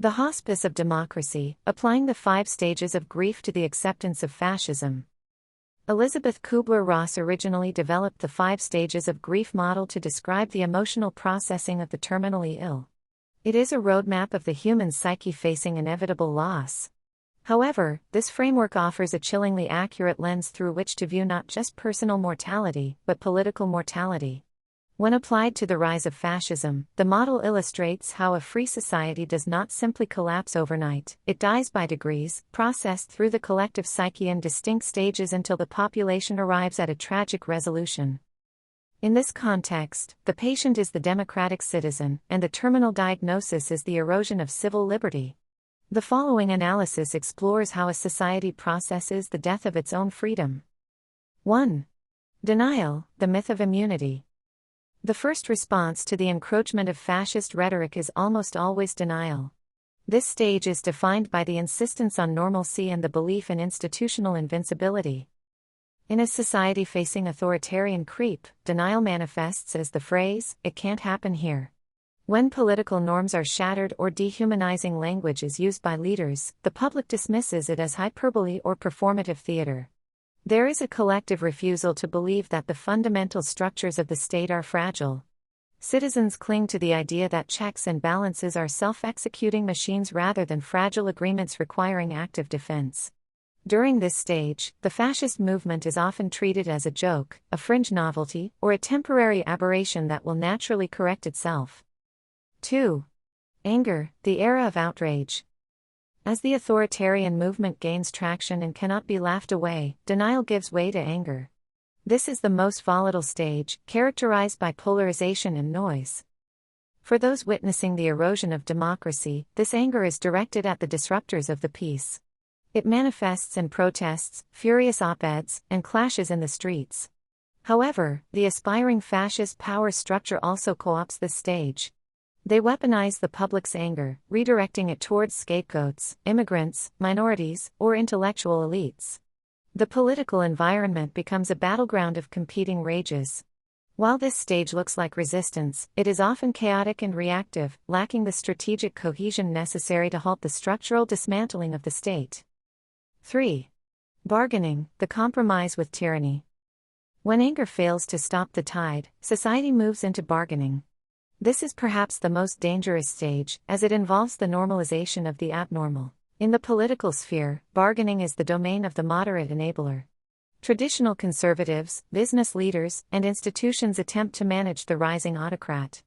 The Hospice of Democracy, applying the 5 stages of grief to the acceptance of fascism. Elizabeth Kubler-Ross originally developed the 5 stages of grief model to describe the emotional processing of the terminally ill. It is a roadmap of the human psyche facing inevitable loss. However, this framework offers a chillingly accurate lens through which to view not just personal mortality, but political mortality. When applied to the rise of fascism, the model illustrates how a free society does not simply collapse overnight, it dies by degrees, processed through the collective psyche in distinct stages until the population arrives at a tragic resolution. In this context, the patient is the democratic citizen, and the terminal diagnosis is the erosion of civil liberty. The following analysis explores how a society processes the death of its own freedom. 1. Denial, the myth of immunity. The first response to the encroachment of fascist rhetoric is almost always denial. This stage is defined by the insistence on normalcy and the belief in institutional invincibility. In a society facing authoritarian creep, denial manifests as the phrase, "It can't happen here." When political norms are shattered or dehumanizing language is used by leaders, the public dismisses it as hyperbole or performative theater. There is a collective refusal to believe that the fundamental structures of the state are fragile. Citizens cling to the idea that checks and balances are self-executing machines rather than fragile agreements requiring active defense. During this stage, the fascist movement is often treated as a joke, a fringe novelty, or a temporary aberration that will naturally correct itself. 2. Anger, the era of outrage. As the authoritarian movement gains traction and cannot be laughed away, denial gives way to anger. This is the most volatile stage, characterized by polarization and noise. For those witnessing the erosion of democracy, this anger is directed at the disruptors of the peace. It manifests in protests, furious op-eds, and clashes in the streets. However, the aspiring fascist power structure also co-opts this stage. They weaponize the public's anger, redirecting it towards scapegoats, immigrants, minorities, or intellectual elites. The political environment becomes a battleground of competing rages. While this stage looks like resistance, it is often chaotic and reactive, lacking the strategic cohesion necessary to halt the structural dismantling of the state. 3. Bargaining, the compromise with tyranny. When anger fails to stop the tide, society moves into bargaining. This is perhaps the most dangerous stage, as it involves the normalization of the abnormal. In the political sphere, bargaining is the domain of the moderate enabler. Traditional conservatives, business leaders, and institutions attempt to manage the rising autocrat.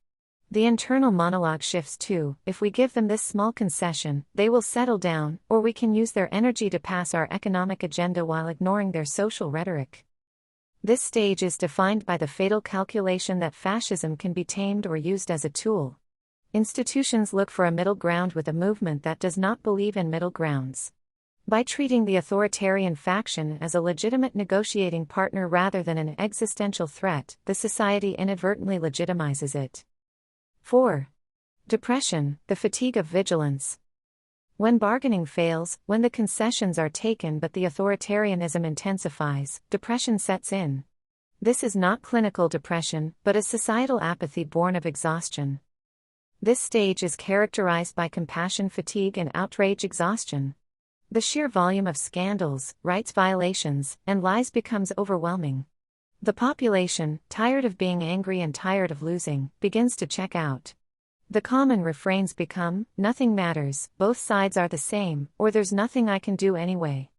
The internal monologue shifts to, if we give them this small concession, they will settle down, or we can use their energy to pass our economic agenda while ignoring their social rhetoric. This stage is defined by the fatal calculation that fascism can be tamed or used as a tool. Institutions look for a middle ground with a movement that does not believe in middle grounds. By treating the authoritarian faction as a legitimate negotiating partner rather than an existential threat, the society inadvertently legitimizes it. 4. Depression, the fatigue of vigilance. When bargaining fails, when the concessions are taken but the authoritarianism intensifies, depression sets in. This is not clinical depression, but a societal apathy born of exhaustion. This stage is characterized by compassion fatigue and outrage exhaustion. The sheer volume of scandals, rights violations, and lies becomes overwhelming. The population, tired of being angry and tired of losing, begins to check out. The common refrains become, "Nothing matters, both sides are the same," or "There's nothing I can do anyway."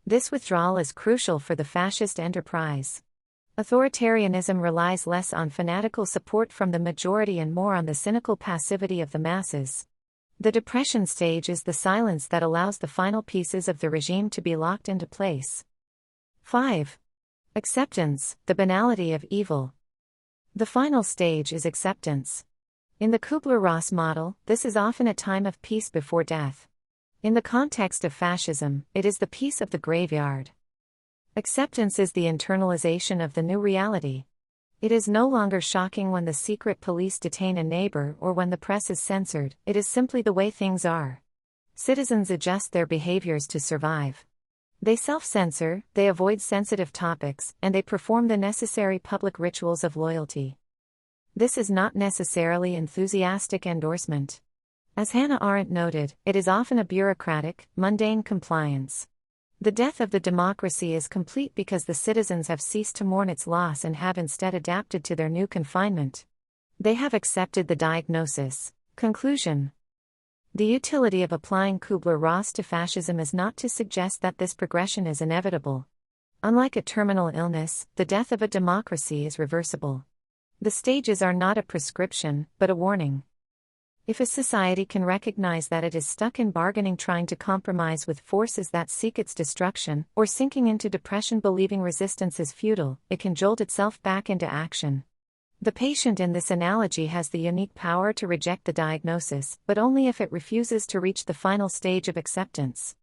This withdrawal is crucial for the fascist enterprise. Authoritarianism relies less on fanatical support from the majority and more on the cynical passivity of the masses. The depression stage is the silence that allows the final pieces of the regime to be locked into place. 5. Acceptance, the banality of evil. The final stage is acceptance. In the Kubler-Ross model, this is often a time of peace before death. In the context of fascism, it is the peace of the graveyard. Acceptance is the internalization of the new reality. It is no longer shocking when the secret police detain a neighbor or when the press is censored, it is simply the way things are. Citizens adjust their behaviors to survive. They self-censor, they avoid sensitive topics, and they perform the necessary public rituals of loyalty. This is not necessarily enthusiastic endorsement. As Hannah Arendt noted, it is often a bureaucratic, mundane compliance. The death of the democracy is complete because the citizens have ceased to mourn its loss and have instead adapted to their new confinement. They have accepted the diagnosis. Conclusion. The utility of applying Kubler-Ross to fascism is not to suggest that this progression is inevitable. Unlike a terminal illness, the death of a democracy is reversible. The stages are not a prescription, but a warning. If a society can recognize that it is stuck in bargaining, trying to compromise with forces that seek its destruction, or sinking into depression believing resistance is futile, it can jolt itself back into action. The patient in this analogy has the unique power to reject the diagnosis, but only if it refuses to reach the final stage of acceptance.